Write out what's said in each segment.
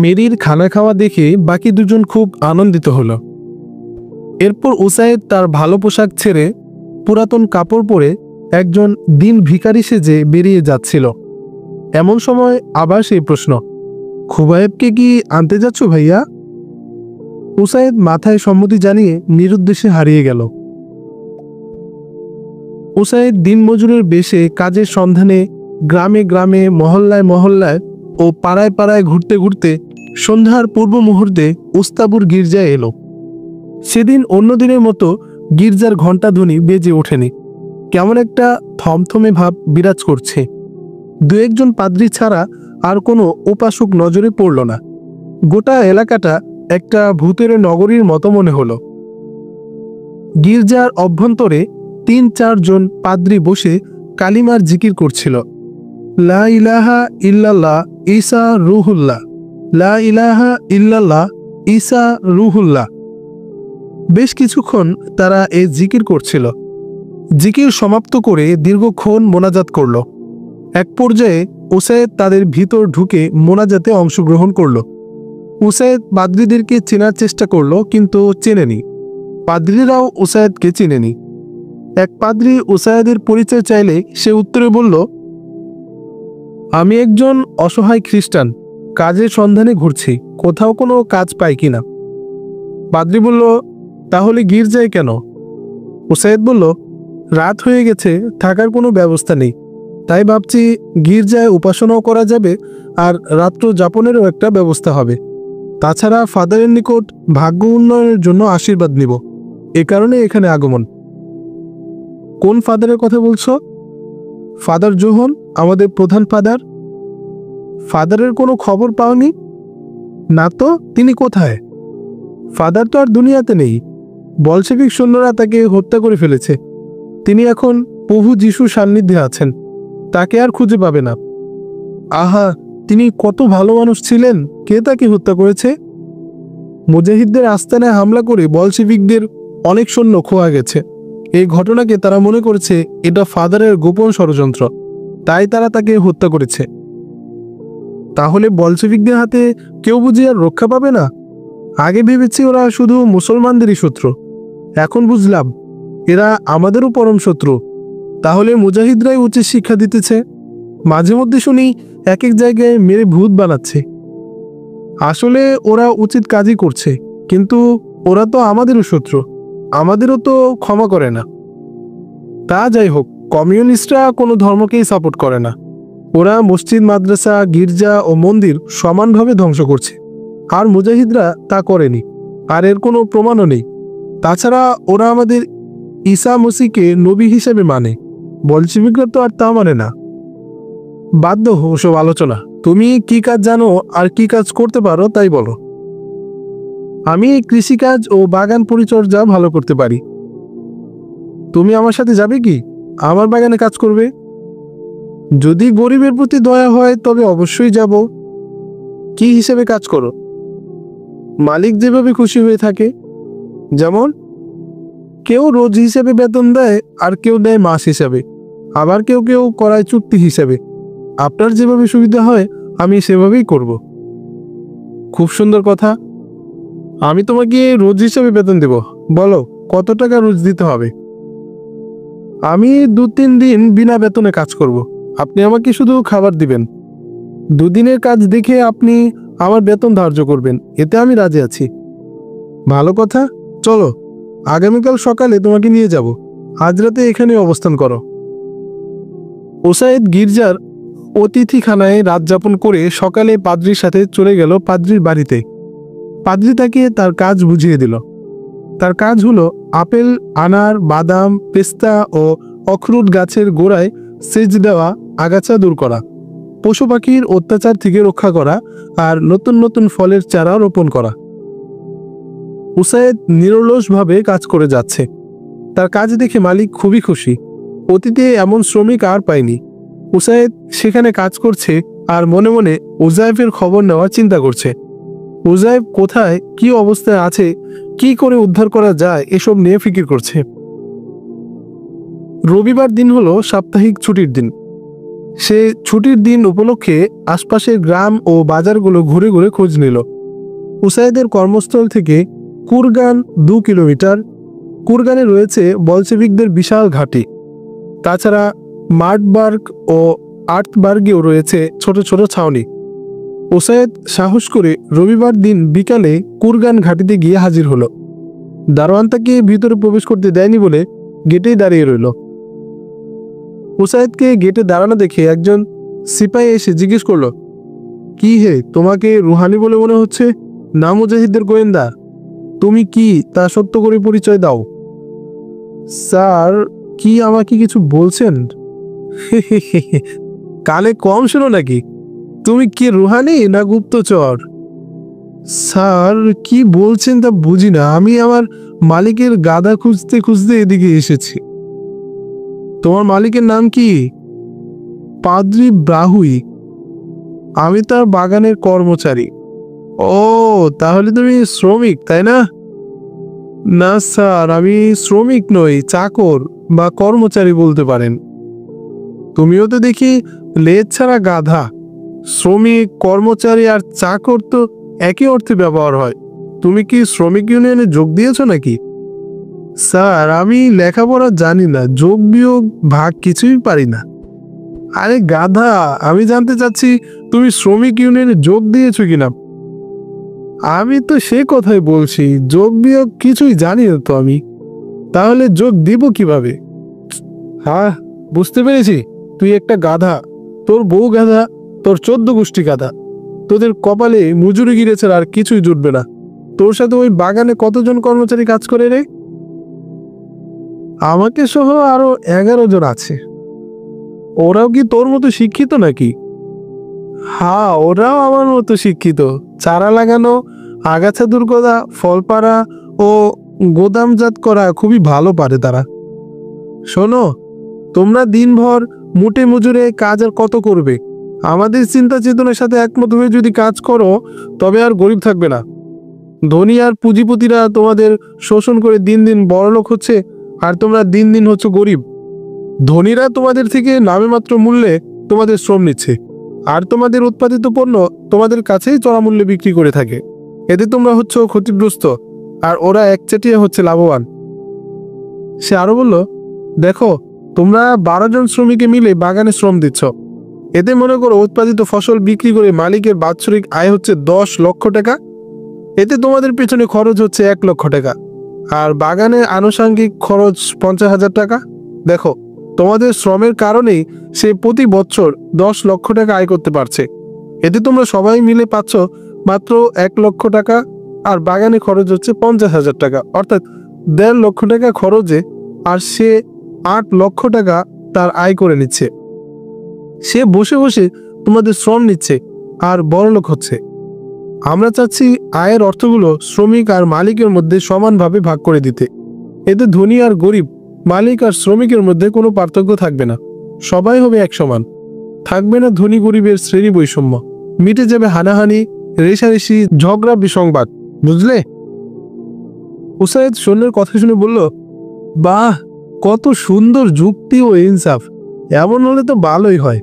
মেরির খানা খাওয়া দেখে বাকি দুজন খুব আনন্দিত হলো। এরপর উসাইদ তার ভালো পোশাক ছেড়ে পুরাতন কাপড় পরে একজন দিন ভিখারি সেজে বেরিয়ে যাচ্ছিল। এমন সময় আবার সেই প্রশ্ন, খুবাইবকে কি আনতে যাচ্ছ ভাইয়া? উসাইদ মাথায় সম্মতি জানিয়ে নিরুদ্দেশে হারিয়ে গেল। উসাইদ দিনমজুরের বেশে কাজের সন্ধানে গ্রামে গ্রামে, মহল্লায় মহল্লায় ও পাড়ায় পাড়ায় ঘুরতে ঘুরতে সন্ধ্যার পূর্ব মুহূর্তে উস্তাবুর গির্জায় এলো। সেদিন অন্য দিনের মতো গির্জার ঘণ্টাধ্বনি বেজে ওঠেনি। কেমন একটা থমথমে ভাব বিরাজ করছে। দু একজন পাদ্রী ছাড়া আর কোনো উপাসক নজরে পড়ল না। গোটা এলাকাটা একটা ভূতের নগরীর মতো মনে হলো। গির্জার অভ্যন্তরে ৩-৪ জন পাদ্রী বসে কালিমার জিকির করছিল। লা ইলাহা ইল্লাল্লাহ ঈসা রুহুল্লাহ, লা ইলাহা ইল্লাল্লাহ ঈসা রুহুল্লাহ। বেশ কিছুক্ষণ তারা এই জিকির করছিল। জিকির সমাপ্ত করে দীর্ঘক্ষণ মোনাজাত করল। এক পর্যায়ে উসাইদ তাদের ভিতর ঢুকে মোনাজাতে অংশগ্রহণ করল। উসাইদ পাদ্রীদেরকে চেনার চেষ্টা করল, কিন্তু চেনেনি। পাদ্রীরাও উসাইদকে চেনেনি। এক পাদ্রী উসাইদের পরিচয় চাইলে সে উত্তরে বলল, আমি একজন অসহায় খ্রিস্টান, কাজের সন্ধানে ঘুরছি, কোথাও কোনো কাজ পাই কিনা। পাদ্রী বলল, তাহলে গির্জায় কেন? উসাইদ বলল, রাত হয়ে গেছে, থাকার কোনো ব্যবস্থা নেই, তাই ভাবছি গির্জায় উপাসনাও করা যাবে আর রাত্র যাপনেরও একটা ব্যবস্থা হবে। তাছাড়া ফাদারের নিকট ভাগ্য উন্নয়নের জন্য আশীর্বাদ নিব, এ কারণে এখানে আগমন। কোন ফাদারের কথা বলছো? ফাদার জোহন, আমাদের প্রধান ফাদার। ফাদারের কোনো খবর পাওনি? না তো, তিনি কোথায়? ফাদার তো আর দুনিয়াতে নেই। বলশেভিক সৈন্যরা তাকে হত্যা করে ফেলেছে। তিনি এখন প্রভু যিশুর সান্নিধ্যে আছেন, তাকে আর খুঁজে পাবে না। আহা, তিনি কত ভালো মানুষ ছিলেন! কে তাকে হত্যা করেছে? মুজাহিদদের আস্তানায় হামলা করে বলশেভিকদের অনেক সৈন্য খোয়া গেছে। এই ঘটনাকে তারা মনে করেছে এটা ফাদারের গোপন ষড়যন্ত্র, তাই তারা তাকে হত্যা করেছে। তাহলে বলশেভিকদের হাতে কেউ বুঝি আর রক্ষা পাবে না? আগে ভেবেছি ওরা শুধু মুসলমানদেরই শত্রু, এখন বুঝলাম এরা আমাদেরও পরম শত্রু। তাহলে মুজাহিদরাই উচিত শিক্ষা দিতেছে। মাঝে মধ্যে শুনি এক এক জায়গায় মেরে ভূত বানাচ্ছে। আসলে ওরা উচিত কাজই করছে, কিন্তু ওরা তো আমাদেরও শত্রু, আমাদেরও তো ক্ষমা করে না। তা যাই হোক, কমিউনিস্টরা কোনো ধর্মকেই সাপোর্ট করে না। ওরা মসজিদ, মাদ্রাসা, গির্জা ও মন্দির সমানভাবে ধ্বংস করছে, আর মুজাহিদরা তা করেনি, আর এর কোনো প্রমাণও নেই। তাছাড়া ওরা আমাদের ঈসা মসিকে নবী হিসেবে মানে, বলশেভিকরা তো আর তা মানে না। বাধ্য ওসব আলোচনা। তুমি কি কাজ জানো আর কি কাজ করতে পারো তাই বলো। আমি কৃষিকাজ ও বাগান পরিচর্যা ভালো করতে পারি। তুমি আমার সাথে যাবে কি? আমার বাগানে কাজ করবে? যদি গরিবের প্রতি দয়া হয় তবে অবশ্যই যাব। কি হিসেবে কাজ করো? মালিক যেভাবে খুশি হয়ে থাকে। যেমন? কেউ রোজ হিসেবে বেতন দেয়, আর কেউ দেয় মাস হিসাবে, আবার কেউ কেউ করায় চুক্তি হিসাবে। আপনার যেভাবে সুবিধা হয় আমি সেভাবেই করব। খুব সুন্দর কথা। আমি তোমাকে রোজ হিসাবে বেতন দেব। বলো কত টাকা রোজ দিতে হবে? আমি 2-3 দিন বিনা বেতনে কাজ করব। আপনি আমাকে শুধু খাবার দিবেন। 2 দিনের কাজ দেখে আপনি আমার বেতন ধার্য করবেন, এতে আমি রাজি আছি। ভালো কথা, চলো আগামীকাল সকালে তোমাকে নিয়ে যাব। আজ রাতে এখানে অবস্থান করো। উসাইদ গির্জার অতিথিখানায় রাত যাপন করে সকালে পাদ্রির সাথে চলে গেল পাদ্রির বাড়িতে। পাদ্রি তাকে তার কাজ বুঝিয়ে দিল। তার কাজ হলো আপেল, আনার, বাদাম, পেস্তা ও অখরুট গাছের গোড়ায় সেচ দেওয়া, আগাছা দূর করা, পশু পাখির অত্যাচার থেকে রক্ষা করা আর নতুন নতুন ফলের চারা রোপণ করা। উসাইদ নিরলসভাবে কাজ করে যাচ্ছে। তার কাজ দেখে মালিক খুবই খুশি। অতীতে এমন শ্রমিক আর পায়নি। উসাইদ সেখানে কাজ করছে আর মনে মনে উজাইফের খবর নেওয়ার চিন্তা করছে। উজাইফ কোথায়, কি অবস্থায় আছে, কি করে উদ্ধার করা যায়, এসব নিয়ে ফিকির করছে। রবিবার দিন হলো সাপ্তাহিক ছুটির দিন। সে ছুটির দিন উপলক্ষে আশপাশের গ্রাম ও বাজারগুলো ঘুরে ঘুরে খোঁজ নিল। উসাইদের কর্মস্থল থেকে কুরগান 2 কিলোমিটার। কুরগানে রয়েছে বলশেভিকদের বিশাল ঘাঁটি। তাছাড়া মার্টবার্গ ও আর্টবার্গেও রয়েছে ছোট ছোট ছাউনি। উসাইদ সাহস করে রবিবার দিন বিকালে কুরগান ঘাঁটিতে গিয়ে হাজির হলো। দারোয়ান তাকে ভিতরে প্রবেশ করতে দেয়নি বলে গেটেই দাঁড়িয়ে রইল। উসাইদকে গেটে দাঁড়ানো দেখে একজন সিপাহী এসে জিজ্ঞেস করলো, কি হে, তোমাকে রুহানি বলে মনে হচ্ছে, না মুজাহিদদের গোয়েন্দা? তুমি কি তা সত্য করে পরিচয় দাও। স্যার, কি আমাকে কিছু বলছেন? কানে কম শোনো নাকি? তুমি কি রুহানি না গুপ্তচর? স্যার, কি বলছেন তা বুঝি না। আমি আমার মালিকের গাধা খুঁজতে খুঁজতে এদিকে এসেছি। তোমার মালিকের নাম কি? পাদ্রি ব্রাহুই। আমি তার বাগানের কর্মচারী। ও, তাহলে তুমি শ্রমিক, তাই না? না স্যার, আমি শ্রমিক নই, চাকর বা কর্মচারী বলতে পারেন। তুমিও তো দেখি লেজ ছাড়া গাধা। শ্রমিক, কর্মচারী আর চাকর তো একই অর্থে ব্যবহার হয়। তুমি কি শ্রমিক ইউনিয়নে যোগ দিয়েছো নাকি? স্যার, আমি লেখাপড়া জানি না, যোগ বিয়োগ ভাগ কিছুই পারি না। আরে গাধা, আমি জানতে চাচ্ছি তুমি শ্রমিক ইউনিয়নে যোগ দিয়েছো কিনা। আমি তো সে কথাই বলছি, যোগ বিয়োগ কিছুই জানি না তো আমি। তাহলে যোগ দিব কিভাবে? হ্যাঁ, বুঝতে পেরেছি, তুই একটা গাধা, তোর বউ গাধা, তোর 14 গোষ্ঠী গাধা। তোদের কপালে মজুরি গিরেছে, আর কিছুই জুটবে না। তোর সাথে ওই বাগানে কতজন কর্মচারী কাজ করে রে? আমাকে সহ আরো 11 জন আছে। ওরাও কি তোর মতো শিক্ষিত নাকি? হ্যাঁ, ওরাও আমার মতো শিক্ষিত। চারা লাগানো, আগাছা দূর করা, ফল পাড়া ও গোদামজাত করা খুবই ভালো পারে তারা। শোনো, তোমরা দিনভর মুটে মজুরে কাজ আর কত করবে? আমাদের চিন্তা চেতনার সাথে একমত হয়ে যদি কাজ করো, তবে আর গরিব থাকবে না। ধনী আর পুঁজিপতিরা তোমাদের শোষণ করে দিন দিন বড়লোক হচ্ছে, আর তোমরা দিন দিন হচ্ছে গরিব। ধনীরা তোমাদের থেকে নামে মাত্র মূল্যে তোমাদের শ্রম নিচ্ছে, আর তোমাদের উৎপাদিত পণ্য তোমাদের কাছেই চড়া মূল্যে বিক্রি করে থাকে। এতে তোমরা হচ্ছে ক্ষতিগ্রস্ত, আর ওরা একচেটিয়া হচ্ছে লাভবান। সে আরো বলল, দেখো, তোমরা 12 জন শ্রমিকে মিলে বাগানে শ্রম দিচ্ছ। এতে মনে করো উৎপাদিত ফসল বিক্রি করে মালিকের বাৎসরিক আয় হচ্ছে 10 লক্ষ টাকা। এতে তোমাদের পেছনে খরচ হচ্ছে 1 লক্ষ টাকা, আর বাগানের আনুষঙ্গিক খরচ 50,000 টাকা। দেখো, তোমাদের শ্রমের কারণেই সে প্রতি বছর 10 লক্ষ টাকা আয় করতে পারছে। এতে তোমরা সবাই মিলে পাচ্ছ মাত্র 1 লক্ষ টাকা, আর বাগানে খরচ হচ্ছে 50,000 টাকা, অর্থাৎ 1.5 লক্ষ টাকা খরচে আর সে 8 লক্ষ টাকা তার আয় করে নিচ্ছে। সে বসে বসে তোমাদের শ্রম নিচ্ছে আর বড়লোক হচ্ছে। আমরা চাচ্ছি আয়ের অর্থগুলো শ্রমিক আর মালিকের মধ্যে সমানভাবে ভাগ করে দিতে। এতে ধনী আর গরিব, মালিক আর শ্রমিকের মধ্যে কোনো পার্থক্য থাকবে না। সবাই হবে এক সমান। থাকবে না ধনী গরিবের শ্রেণী বৈষম্য। মিটে যাবে হানাহানি, রেষারেষি, ঝগড়া, বিসংবাদ। বুঝলে? উসাইদ সৈন্যের কথা শুনে বলল, বাহ, কত সুন্দর যুক্তি ও ইনসাফ। এমন হলে তো ভালোই হয়।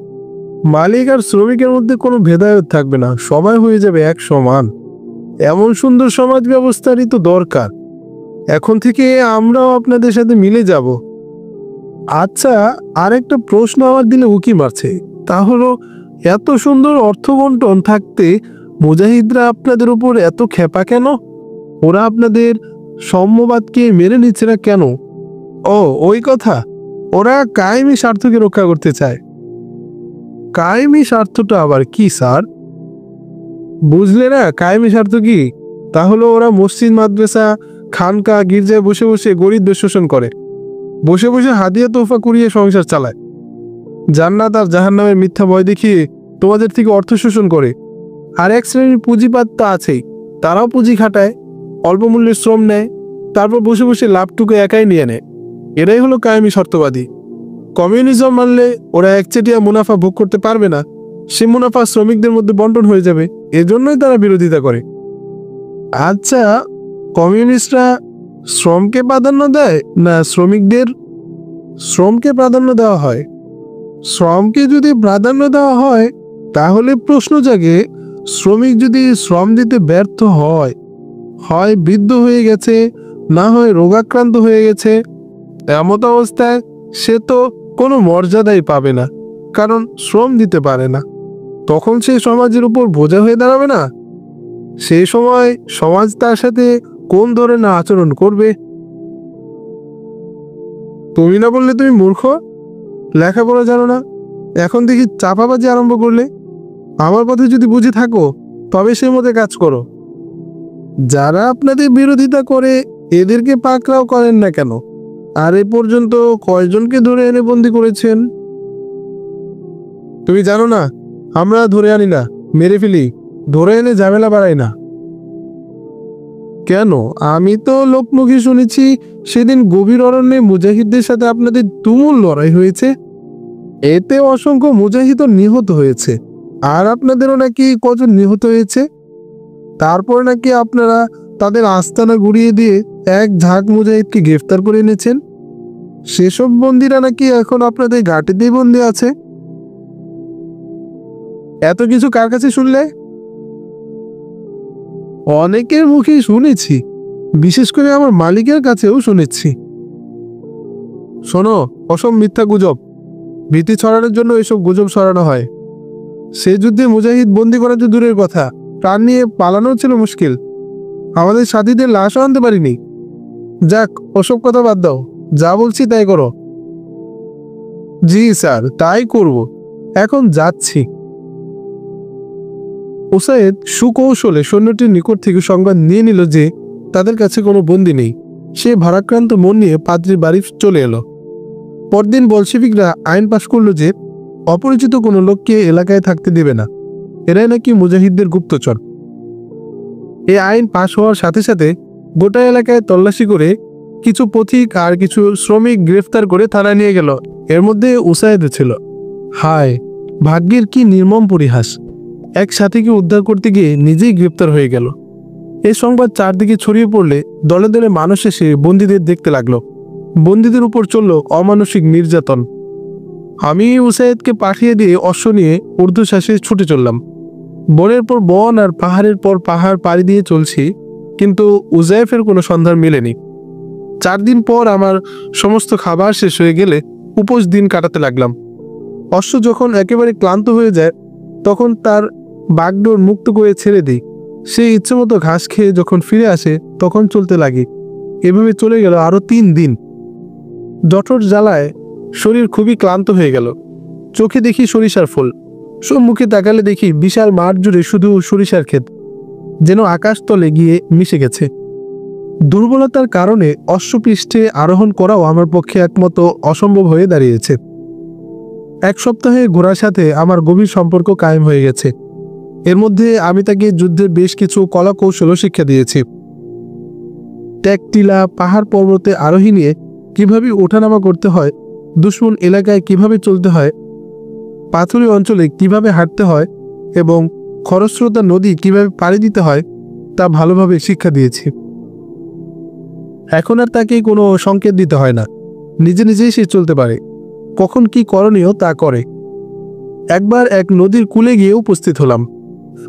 মালিক আর শ্রমিকের মধ্যে কোনো ভেদাভেদ থাকবে না, সবাই হয়ে যাবে এক সমান। এমন সুন্দর সমাজ ব্যবস্থারই তো দরকার। এখন থেকে আমরাও আপনাদের সাথে মিলে যাব। আচ্ছা, আরেকটা প্রশ্ন আমার দিলে উকি মারছে, তা হলো, এত সুন্দর অর্থবন্টন থাকতে মুজাহিদরা আপনাদের উপর এত ক্ষেপা কেন? ওরা আপনাদের সাম্যবাদকে মেনে নিচ্ছে না কেন? ও, ওই কথা, ওরা কায়েমি স্বার্থকে রক্ষা করতে চায়। কায়েমি স্বার্থটা আবার কি স্যার? বুঝলে না কায়েমি স্বার্থ কি? তাহলে ওরা মসজিদ, মাদ্রাসা, খানকা, গির্জায় বসে বসে গরিবদের শোষণ করে, বসে বসে হাদিয়া তোফা কুড়িয়ে সংসার চালায়, জান্নাত আর জাহান্নামের মিথ্যা ভয় দেখিয়ে তোমাদের থেকে অর্থ শোষণ করে। আর এক শ্রেণীর পুঁজিপাত তো আছেই, তারাও পুঁজি খাটায়, অল্প মূল্যের শ্রম নেয়, তারপর বসে বসে লাভটুকু একাই নিয়ে নেয়। এরাই হলো কায়েমি স্বার্থবাদী। কমিউনিজম মানলে ওরা একচেটিয়া মুনাফা ভোগ করতে পারবে না, সে মুনাফা শ্রমিকদের মধ্যে বন্টন হয়ে যাবে। এজন্যই তারা বিরোধিতা করে। আচ্ছা, কমিউনিস্টরা শ্রমকে প্রাধান্য দেয় না শ্রমিকদের? শ্রমকে প্রাধান্য দেওয়া হয়। শ্রমকে যদি প্রাধান্য দেওয়া হয় তাহলে প্রশ্ন জাগে, শ্রমিক যদি শ্রম দিতে ব্যর্থ হয়, হয় বৃদ্ধ হয়ে গেছে, না হয় রোগাক্রান্ত হয়ে গেছে, এমত অবস্থায় সে তো কোনো মর্যাদাই পাবে না, কারণ শ্রম দিতে পারে না। তখন সে সমাজের উপর বোঝা হয়ে দাঁড়াবে না? সেই সময় সমাজ তার সাথে কোন ধরনের আচরণ করবে? তুমি না বললে তুমি মূর্খ, লেখাপড়া জানো না, এখন দেখি চাপাবাজি আরম্ভ করলে। আমার কথা যদি বুঝে থাকো তবে সে মতে কাজ করো। যারা আপনাদের বিরোধিতা করে এদেরকে পাকড়াও করেন না কেন? আর এ পর্যন্ত কয়জনকে ধরে এনে বন্দি করেছেন? তুমি জানো না, আমরা ধরে আনি না, মেরে ফেলি, ধরে এনে ঝামেলা বাড়াই না। কেন? আমি তো লোকমুখে শুনেছি সেদিন গভীর অরণ্যে মুজাহিদদের সাথে আপনাদের তুমুল লড়াই হয়েছে, এতে অসংখ্য মুজাহিদও নিহত হয়েছে, আর আপনাদেরও নাকি কজন নিহত হয়েছে। তারপর নাকি আপনারা তাদের আস্তানা গুড়িয়ে দিয়ে এক ঝাঁক মুজাহিদকে গ্রেফতার করে এনেছেন। সেসব বন্দীরা নাকি এখন আপনাদের ঘাটিতেই বন্দী আছে। এত কিছু কার কাছে শুনলে? অনেকের মুখেই শুনেছি, বিশেষ করে আমার মালিকের কাছেও শুনেছি। শোনো, অসম মিথ্যা গুজব, ভীতি ছড়ানোর জন্য এসব গুজব ছড়ানো হয়। সে যুদ্ধে মুজাহিদ বন্দি করা তো দূরের কথা, প্রাণ নিয়ে পালানো ছিল মুশকিল। আমাদের সাথীদের লাশও আনতে পারিনি। যাক, ওসব কথা বাদ দাও, যা বলছি তাই করো। জি স্যার, তাই করব, এখন যাচ্ছি। উসাইদ সুকৌশলে সৈন্যটির নিকট থেকে সংবাদ নিয়ে নিল যে তাদের কাছে কোনো বন্দী নেই। সে ভারাক্রান্ত মন নিয়ে পাদ্রির বাড়ি চলে এলো। পরদিন বলশেভিকরা আইন পাশ করলো যে অপরিচিত কোনো লোককে এলাকায় থাকতে দেবে না, এরাই নাকি মুজাহিদদের গুপ্তচর। এই আইন পাশ হওয়ার সাথে সাথে গোটা এলাকায় তল্লাশি করে কিছু পথিক আর কিছু শ্রমিক গ্রেফতার করে থানায় নিয়ে গেল। এর মধ্যে উসাইদ ছিল। হায়, ভাগ্যের কি নির্মম পরিহাস! এক সাথীকে উদ্ধার করতে গিয়ে নিজেই গ্রেপ্তার হয়ে গেল। এই সংবাদ চারদিকে ছড়িয়ে পড়লে দলে দলে মানুষ এসে বন্দীদের দেখতে লাগলো। বন্দীদের উপর চলল অমানসিক নির্যাতন। আমি উসাইদকে পাঠিয়ে দিয়ে অশ্ব নিয়ে ঊর্ধ্বশ্বাসে ছুটে চললাম। বনের পর বন আর পাহাড়ের পর পাহাড় পাড়ি দিয়ে চলছি, কিন্তু উজাইফের কোনো সন্ধান মেলেনি। 4 দিন পর আমার সমস্ত খাবার শেষ হয়ে গেলে উপোস দিন কাটাতে লাগলাম। অশ্ব যখন একেবারে ক্লান্ত হয়ে যায় তখন তার বাগডোর মুক্ত করে ছেড়ে দিই। সে ইচ্ছেমতো ঘাস খেয়ে যখন ফিরে আসে তখন চলতে লাগি। এভাবে চলে গেল আরো 3 দিন। জঠর জ্বালায় শরীর খুবই ক্লান্ত হয়ে গেল। চোখে দেখি সরিষার ফুল, সম্মুখে তাকালে দেখি বিশাল মাঠ জুড়ে শুধু সরিষার ক্ষেত, যেন আকাশতলে গিয়ে মিশে গেছে। দুর্বলতার কারণে অশ্বপৃষ্ঠে আরোহণ করাও আমার পক্ষে একমতো অসম্ভব হয়ে দাঁড়িয়েছে। 1 সপ্তাহে ঘোড়ার সাথে আমার গভীর সম্পর্ক কায়েম হয়ে গেছে। এর মধ্যে আমি তাকে যুদ্ধের বেশ কিছু কলা কৌশলও শিক্ষা দিয়েছি। ট্যাকটিলা পাহাড় পর্বতে আরোহী নিয়ে কিভাবে ওঠানামা করতে হয়, দুশ্মন এলাকায় কিভাবে চলতে হয়, পাথুরে অঞ্চলে কিভাবে হাঁটতে হয় এবং খরস্রোতা নদী কিভাবে পাড়ি দিতে হয় তা ভালোভাবে শিক্ষা দিয়েছি। এখন আর তাকে কোনো সংকেত দিতে হয় না, নিজে নিজেই সে চলতে পারে, কখন কি করণীয় তা করে। একবার এক নদীর কূলে গিয়ে উপস্থিত হলাম।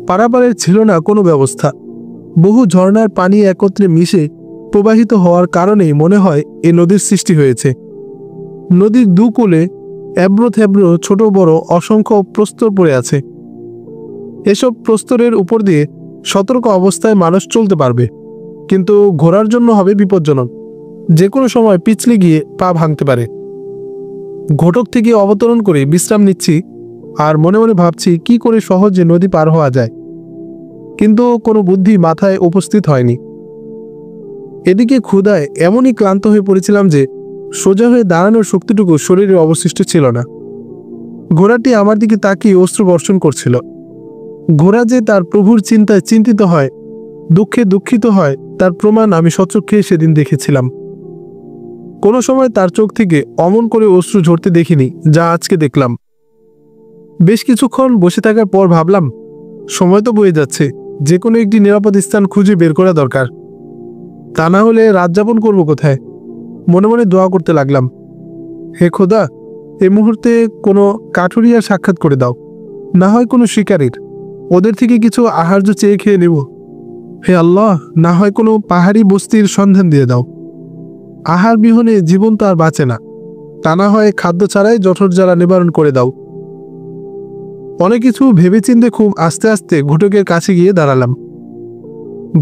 পারাপারের ছিল না কোনো ব্যবস্থা। বহু ঝর্ণার পানি একত্রে মিশে প্রবাহিত হওয়ার কারণেই মনে হয় এ নদীর সৃষ্টি হয়েছে। নদীর দুকূলে এবড়ো থেবড়ো ছোট বড় অসংখ্য প্রস্তর পড়ে আছে। এসব প্রস্তরের উপর দিয়ে সতর্ক অবস্থায় মানুষ চলতে পারবে, কিন্তু ঘোড়ার জন্য হবে বিপজ্জনক। যে কোনো সময় পিছলে গিয়ে পা ভাঙতে পারে। ঘটক থেকে অবতরণ করে বিশ্রাম নিচ্ছি আর মনে মনে ভাবছি কি করে সহজে নদী পার হওয়া যায়, কিন্তু কোনো বুদ্ধি মাথায় উপস্থিত হয়নি। এদিকে ক্ষুধায় এমনই ক্লান্ত হয়ে পড়েছিলাম যে সোজা হয়ে দাঁড়ানোর শক্তিটুকু শরীরে অবশিষ্ট ছিল না। ঘোড়াটি আমার দিকে তাকিয়ে অশ্রু বর্ষণ করছিল। ঘোড়া যে তার প্রভুর চিন্তায় চিন্তিত হয়, দুঃখে দুঃখিত হয়, তার প্রমাণ আমি সচক্ষে সেদিন দেখেছিলাম। কোনো সময় তার চোখ থেকে অমন করে অশ্রু ঝরতে দেখিনি যা আজকে দেখলাম। বেশ কিছুক্ষণ বসে থাকার পর ভাবলাম, সময় তো বয়ে যাচ্ছে, যে কোনো একটি নিরাপদ স্থান খুঁজে বের করা দরকার। তা না হলে রাত যাপন করবো কোথায়? মনে মনে দোয়া করতে লাগলাম, হে খোদা, এই মুহূর্তে কোনো কাঠুরিয়ার সাক্ষাৎ করে দাও, না হয় কোনো শিকারীর, ওদের থেকে কিছু আহার্য চেয়ে খেয়ে নেব। হে আল্লাহ, না হয় কোনো পাহাড়ি বস্তির সন্ধান দিয়ে দাও। আহার বিহনে জীবন তো আর বাঁচে না, তা না হয় খাদ্য ছাড়াই জঠর জ্বালা নিবারণ করে দাও। অনেক কিছু ভেবেচিন্তে খুব আস্তে আস্তে ঘটকের কাছে গিয়ে দাঁড়ালাম।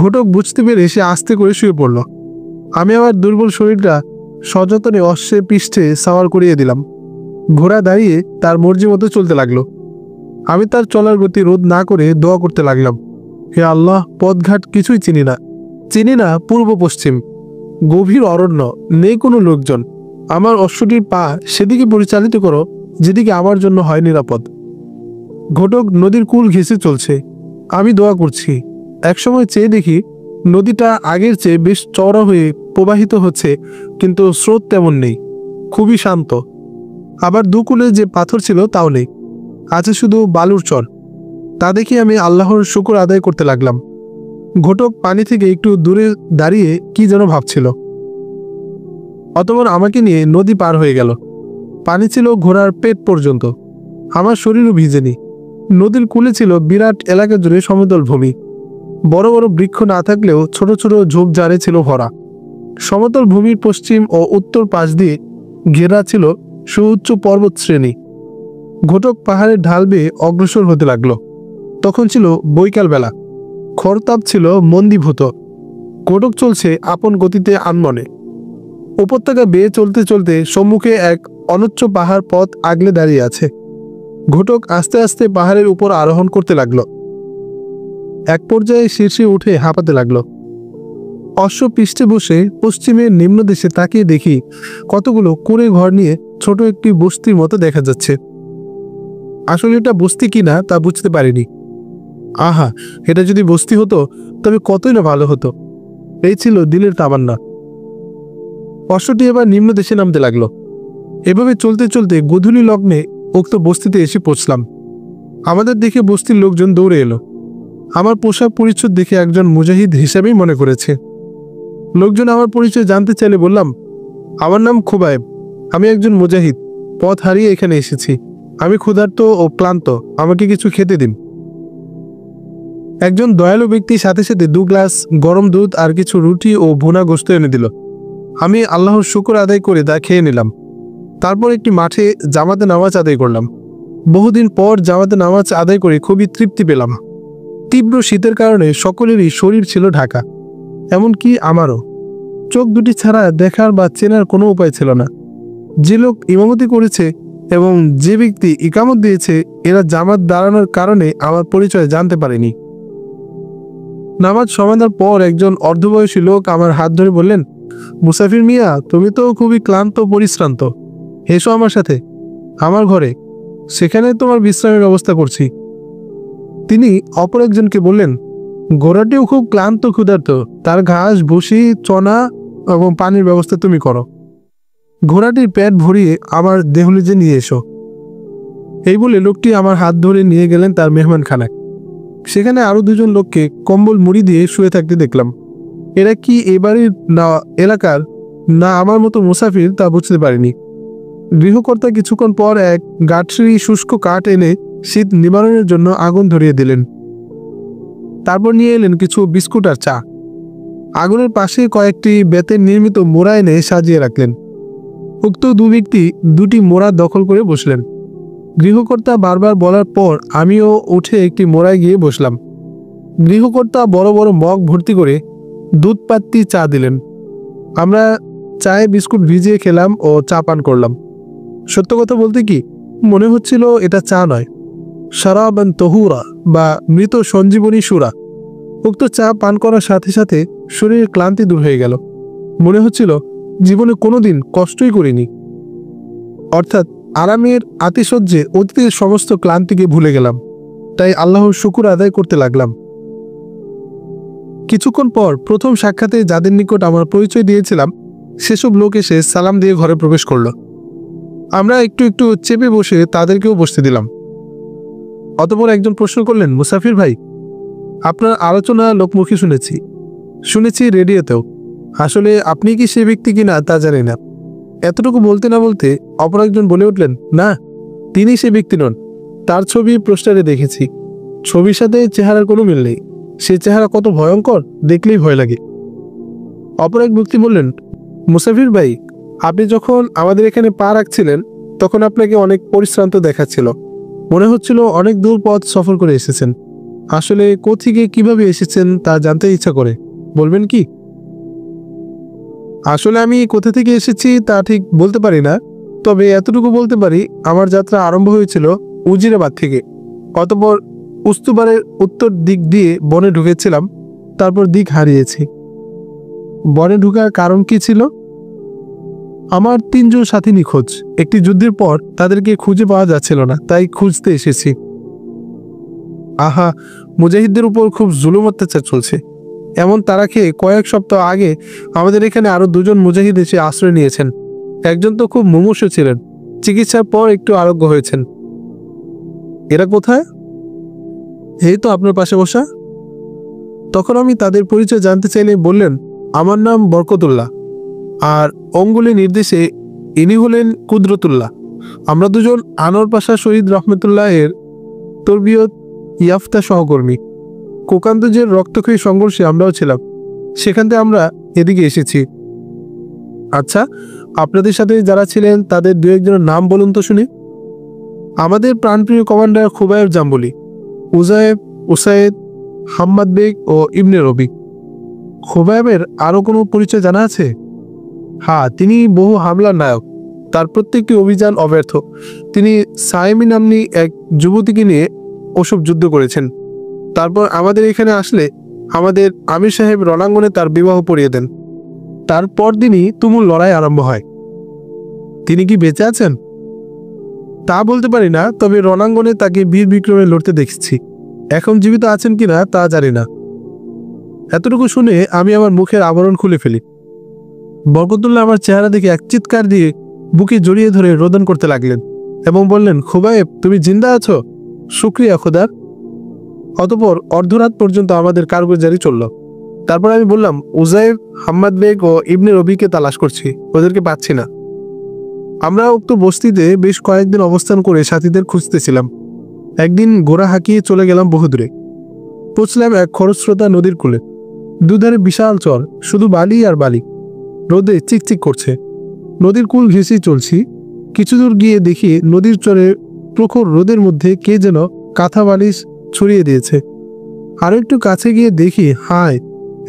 ঘটক বুঝতে পেরে সে আস্তে করে শুয়ে পড়ল। আমি আমার দুর্বল শরীরটা সযত্নে অশ্বের পৃষ্ঠে সাওয়ার করিয়ে দিলাম। ঘোড়া দাঁড়িয়ে তার মর্জি মতো চলতে লাগলো। আমি তার চলার গতি রোধ না করে দোয়া করতে লাগলাম, হে আল্লাহ, পথঘাট কিছুই চিনি না পূর্ব পশ্চিম, গভীর অরণ্য, নেই কোনো লোকজন। আমার অশ্বটির পা সেদিকে পরিচালিত করো যেদিকে আমার জন্য হয় নিরাপদ। ঘটক নদীর কূল ঘেঁষে চলছে, আমি দোয়া করছি। একসময় চেয়ে দেখি নদীটা আগের চেয়ে বেশ চওড়া হয়ে প্রবাহিত হচ্ছে, কিন্তু স্রোত তেমন নেই, খুবই শান্ত। আবার দুকুলে যে পাথর ছিল তাও নেই, আছে শুধু বালুর চর। তা দেখি আমি আল্লাহর শুকর আদায় করতে লাগলাম। ঘটক পানি থেকে একটু দূরে দাঁড়িয়ে কি যেন ভাবছিল। অতঃপর আমাকে নিয়ে নদী পার হয়ে গেল। পানি ছিল ঘোড়ার পেট পর্যন্ত, আমার শরীরও ভিজেনি। নদীর কূলে ছিল বিরাট এলাকা জুড়ে সমতল ভূমি। বড় বড় বৃক্ষ না থাকলেও ছোট ছোট ঝোপঝাড়ে ছিল ভরা। সমতল ভূমির পশ্চিম ও উত্তর পাশ দিয়ে ঘেরা ছিল সুউচ্চ পর্বত শ্রেণী। ঘটক পাহাড়ের ঢাল বেয়ে অগ্রসর হতে লাগলো। তখন ছিল বৈকাল বেলা, খরতাপ ছিল মন্দীভূত। ঘটক চলছে আপন গতিতে আনমনে। উপত্যকা বেয়ে চলতে চলতে সম্মুখে এক অনুচ্চ পাহাড় পথ আগলে দাঁড়িয়ে আছে। ঘটক আস্তে আস্তে পাহাড়ের উপর আরোহণ করতে লাগলো। এক পর্যায়ে শীর্ষে উঠে হাঁপাতে লাগলো। অশ্ব পৃষ্ঠে বসে পশ্চিমের নিম্নদেশে তাকিয়ে দেখি কতগুলো কুঁড়ে ঘর নিয়ে ছোট একটি বস্তির মতো দেখা যাচ্ছে। আসলে এটা বস্তি কিনা তা বুঝতে পারিনি। আহা, এটা যদি বস্তি হতো তবে কতই না ভালো হতো, এই ছিল দিলের তামান্না। অশ্বটি এবার নিম্ন দেশে নামতে লাগলো। এভাবে চলতে চলতে গোধূলি লগ্নে উক্ত বস্তিতে এসে পৌঁছলাম। আমাদের দেখে বস্তির লোকজন দৌড়ে এলো। আমার পোশাক পরিচ্ছদ দেখে একজন মুজাহিদ হিসাবেই মনে করেছে। লোকজন আমার পরিচয় জানতে চাইলে বললাম, আমার নাম খুবাইব, আমি একজন মুজাহিদ, পথ হারিয়ে এখানে এসেছি। আমি ক্ষুধার্ত ও ক্লান্ত, আমাকে কিছু খেতে দিন। একজন দয়ালু ব্যক্তি সাথে সাথে 2 গ্লাস গরম দুধ আর কিছু রুটি ও ভুনা গোশত এনে দিল। আমি আল্লাহর শুকর আদায় করে তা খেয়ে নিলাম। তারপর একটি মাঠে জামাতে নামাজ আদায় করলাম। বহুদিন পর জামাতে নামাজ আদায় করে খুবই তৃপ্তি পেলাম। তীব্র শীতের কারণে সকলেরই শরীর ছিল ঢাকা, এমনকি আমারও। চোখ দুটি ছাড়া দেখার বা চেনার কোনো উপায় ছিল না। যে লোক ইমামতি করেছে এবং যে ব্যক্তি ইকামত দিয়েছে, এরা জামাত দাঁড়ানোর কারণে আমার পরিচয় জানতে পারেনি। নামাজ সমাধার পর একজন অর্ধবয়সী লোক আমার হাত ধরে বললেন, মুসাফির মিয়া, তুমি তো খুবই ক্লান্ত পরিশ্রান্ত, এসো আমার সাথে আমার ঘরে, সেখানে তোমার বিশ্রামের ব্যবস্থা করছি। তিনি অপর একজনকে বললেন, ঘোড়াটিও খুব ক্লান্ত ক্ষুধার্ত, তার ঘাস, ভুসি, চনা এবং পানির ব্যবস্থা তুমি করো। ঘোড়াটির পেট ভরিয়ে আমার দেহলিজে নিয়ে এসো। এই বলে লোকটি আমার হাত ধরে নিয়ে গেলেন তার মেহমানখানায়। সেখানে আরো 2 জন লোককে কম্বল মুড়ি দিয়ে শুয়ে থাকতে দেখলাম। এরা কি এবারের না এলাকার না আমার মতো মুসাফির তা বুঝতে পারিনি। গৃহকর্তা কিছুক্ষণ পর এক গাঠরি শুষ্ক কাঠ এনে শীত নিবারণের জন্য আগুন ধরিয়ে দিলেন। তারপর নিয়ে এলেন কিছু বিস্কুট আর চা। আগুনের পাশে কয়েকটি বেতের নির্মিত মোড়া এনে সাজিয়ে রাখলেন। উক্ত 2 ব্যক্তি 2টি মোড়া দখল করে বসলেন। গৃহকর্তা বারবার বলার পর আমিও উঠে একটি মোড়ায় গিয়ে বসলাম। গৃহকর্তা বড় বড় মগ ভর্তি করে দুধ পাত্তি চা দিলেন। আমরা চায়ে বিস্কুট ভিজিয়ে খেলাম ও চা পান করলাম। সত্য কথা বলতে কি, মনে হচ্ছিল এটা চা নয়, শারাবান তহুরা বা মৃত সঞ্জীবনী সুরা। উক্ত চা পান করার সাথে সাথে শরীরের ক্লান্তি দূর হয়ে গেল। মনে হচ্ছিল জীবনে কোনোদিন কষ্টই করিনি। অর্থাৎ আরামের আতিশয্যে অতীতের সমস্ত ক্লান্তিকে ভুলে গেলাম। তাই আল্লাহর শুকুর আদায় করতে লাগলাম। কিছুক্ষণ পর প্রথম সাক্ষাতে যাদের নিকট আমার পরিচয় দিয়েছিলাম, সেসব লোক এসে সালাম দিয়ে ঘরে প্রবেশ করলো। আমরা একটু একটু চেপে বসে তাদেরকেও বসতে দিলাম। অতঃপর একজন প্রশ্ন করলেন, মুসাফির ভাই, আপনার আলোচনা লোকমুখে শুনেছি রেডিওতেও। আসলে আপনি কি সে ব্যক্তি কিনা তা জানি না। এতটুকু বলতে না বলতে অপর একজন বলে উঠলেন, না, তিনি সে ব্যক্তি নন। তার ছবি পোস্টারে দেখেছি। ছবির সাথে চেহারার কোনো মিল নেই। সে চেহারা কত ভয়ঙ্কর, দেখলেই ভয় লাগে। অপর এক ব্যক্তি বললেন, মুসাফির ভাই, আপনি যখন আমাদের এখানে পা রাখছিলেন তখন আপনাকে অনেক পরিশ্রান্ত দেখাচ্ছিল। মনে হচ্ছিল অনেক দূর পথ সফর করে এসেছেন। আসলে কোত্থেকে কিভাবে এসেছেন তা জানতে ইচ্ছা করে, বলবেন কি? আসলে আমি কোথা থেকে এসেছি তা ঠিক বলতে পারি না, তবে এতটুকু বলতে পারি আমার যাত্রা আরম্ভ হয়েছিল উজিরাবাদ থেকে। অতঃপর উস্তুবারের উত্তর দিক দিয়ে বনে ঢুকেছিলাম, তারপর দিক হারিয়েছি। বনে ঢোকার কারণ কি ছিল? আমার 3 জন সাথী নিখোঁজ। একটি যুদ্ধের পর তাদেরকে খুঁজে পাওয়া যাচ্ছিল না, তাই খুঁজতে এসেছি। আহা, মুজাহিদদের উপর খুব জুলুম অত্যাচার চলছে। এমন তারা খেয়ে কয়েক সপ্তাহ আগে আমাদের এখানে আরো 2 জন মুজাহিদ এসে আশ্রয় নিয়েছেন। একজন তো খুব মুমূর্ষু ছিলেন, চিকিৎসার পর একটু আরোগ্য হয়েছেন। এরা কোথায়? এই তো আপনার পাশে বসা। তখন আমি তাদের পরিচয় জানতে চাইলে বললেন, আমার নাম বরকতুল্লাহ, আর অঙ্গুলি নির্দেশে ইনি হলেন কুদরতুল্লাহ। আমরা 2 জন আনোয়ার পাশা শহীদ রহমতুল্লাহ এর তরবিয়ত ইয়াফতা সহকর্মী। কোকান্দজের রক্তক্ষয়ী সংঘর্ষে আমরাও ছিলাম, সেখান থেকে আমরা এদিকে এসেছি। আচ্ছা, আপনাদের সাথে যারা ছিলেন তাদের 2-1 জনের নাম বলুন তো শুনি। আমাদের প্রাণপ্রিয় কমান্ডার খুবাইব জাম্বুলি, উজায়েব, উসাইদ, হাম্মাদ বেগ ও ইবনে রবি। খুবাইবের আরও কোনো পরিচয় জানা আছে? হ্যাঁ, তিনি বহু হামলার নায়ক। তার প্রত্যেকটি অভিযান অব্যর্থ। তিনি সায়েমি নাম্নী এক যুবতীকে নিয়ে ওসব যুদ্ধ করেছেন। তারপর আমাদের এখানে আসলে আমাদের আমির সাহেব রণাঙ্গনে তার বিবাহ পড়িয়ে দেন। তারপর দিনই তুমুল লড়াই আরম্ভ হয়। তিনি কি বেঁচে আছেন তা বলতে পারি না, তবে রণাঙ্গনে তাকে বীর বিক্রমে লড়তে দেখেছি। এখন জীবিত আছেন কিনা তা জানি না। এতটুকু শুনে আমি আমার মুখের আবরণ খুলে ফেলি। বরকতুল্লাহ আমার চেহারা দেখে এক চিৎকার দিয়ে বুকে জড়িয়ে ধরে রোদন করতে লাগলেন এবং বললেন, খুবাইব, তুমি জিন্দা আছো? শুকরিয়া খোদার। অতঃপর অর্ধরাত পর্যন্ত আমাদের কারগুজারি চলল। তারপর আমি বললাম, উজাইব, হাম্মাদ বেগ ও ইবনে রবিকে তালাশ করছি, ওদেরকে পাচ্ছি না। আমরা উক্ত বস্তিতে বেশ কয়েকদিন অবস্থান করে সাথীদের খুঁজতেছিলাম। একদিন ঘোড়া হাঁকিয়ে চলে গেলাম বহুদূরে। পৌঁছলাম এক খরস্রোতা নদীর কূলে। দুধারে বিশাল চর, শুধু বালি আর বালি। রোদে চিকচিক করছে। নদীর কূল ঘেঁষেই চলছি। কিছু দূর গিয়ে দেখি নদীর চরে প্রখর রোদের মধ্যে কে যেন কাঁথা বালিশ ছড়িয়ে দিয়েছে। আরো একটু কাছে গিয়ে দেখি, হায়,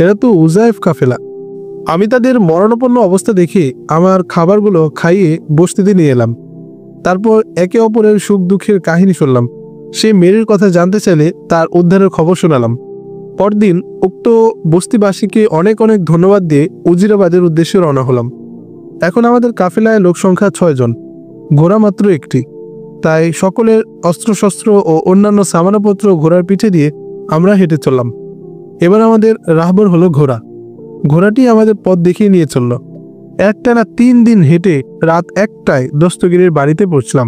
এরা তো উজাইফ কাফেলা। আমি তাদের মরণাপন্ন অবস্থা দেখে আমার খাবারগুলো খাইয়ে বস্তিতে নিয়ে এলাম। তারপর একে অপরের সুখ দুঃখের কাহিনী শুনলাম। সেই মেয়ের কথা জানতে চাইলে তার উদ্ধারের খবর শোনালাম। পরদিন উক্ত বস্তিবাসীকে অনেক অনেক ধন্যবাদ দিয়ে উজিরাবাদের উদ্দেশ্যে রওনা হলাম। এখন আমাদের কাফেলায় লোক সংখ্যা 6 জন, ঘোড়া মাত্র একটি। তাই সকলের অস্ত্রশস্ত্র ও অন্যান্য সামানপত্র ঘোড়ার পিঠে দিয়ে আমরা হেঁটে চললাম। এবার আমাদের রাহবর হলো ঘোড়া। ঘোড়াটি আমাদের পথ দেখিয়ে নিয়ে চলল। একটানা 3 দিন হেঁটে রাত 1টায় দস্তগীরের বাড়িতে পৌঁছলাম।